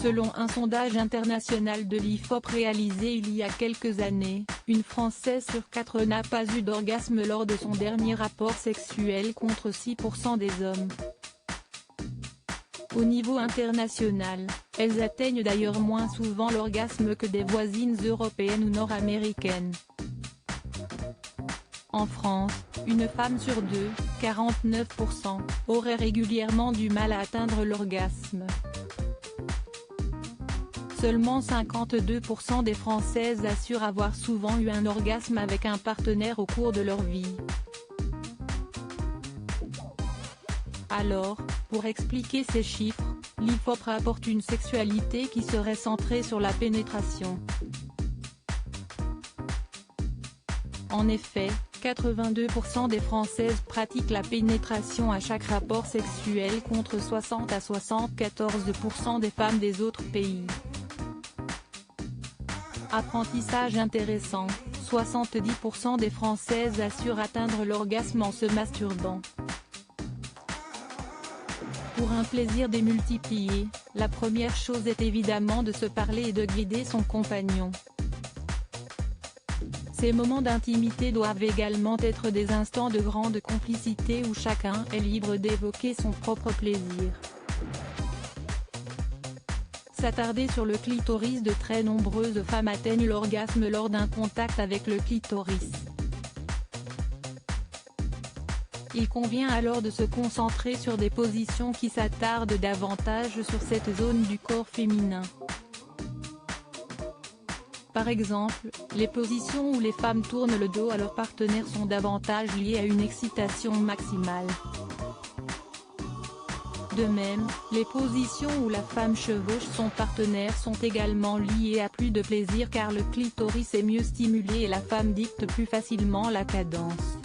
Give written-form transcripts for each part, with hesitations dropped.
Selon un sondage international de l'IFOP réalisé il y a quelques années, une Française sur 4 n'a pas eu d'orgasme lors de son dernier rapport sexuel contre 6% des hommes. Au niveau international, elles atteignent d'ailleurs moins souvent l'orgasme que des voisines européennes ou nord-américaines. En France, une femme sur deux, 49%, aurait régulièrement du mal à atteindre l'orgasme. Seulement 52% des Françaises assurent avoir souvent eu un orgasme avec un partenaire au cours de leur vie. Alors, pour expliquer ces chiffres, l'IFOP rapporte une sexualité qui serait centrée sur la pénétration. En effet, 82% des Françaises pratiquent la pénétration à chaque rapport sexuel contre 60 à 74% des femmes des autres pays. Apprentissage intéressant, 70% des Françaises assurent atteindre l'orgasme en se masturbant. Pour un plaisir démultiplié, la première chose est évidemment de se parler et de guider son compagnon. Ces moments d'intimité doivent également être des instants de grande complicité où chacun est libre d'évoquer son propre plaisir. S'attarder sur le clitoris. De très nombreuses femmes atteignent l'orgasme lors d'un contact avec le clitoris. Il convient alors de se concentrer sur des positions qui s'attardent davantage sur cette zone du corps féminin. Par exemple, les positions où les femmes tournent le dos à leur partenaire sont davantage liées à une excitation maximale. De même, les positions où la femme chevauche son partenaire sont également liées à plus de plaisir car le clitoris est mieux stimulé et la femme dicte plus facilement la cadence.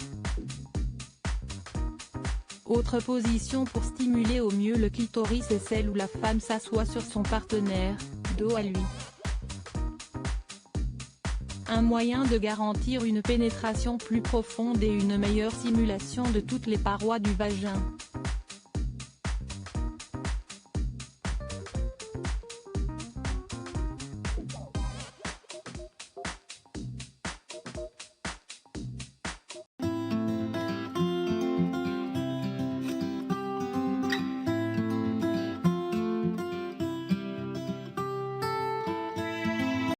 Autre position pour stimuler au mieux le clitoris est celle où la femme s'assoit sur son partenaire, dos à lui. Un moyen de garantir une pénétration plus profonde et une meilleure stimulation de toutes les parois du vagin.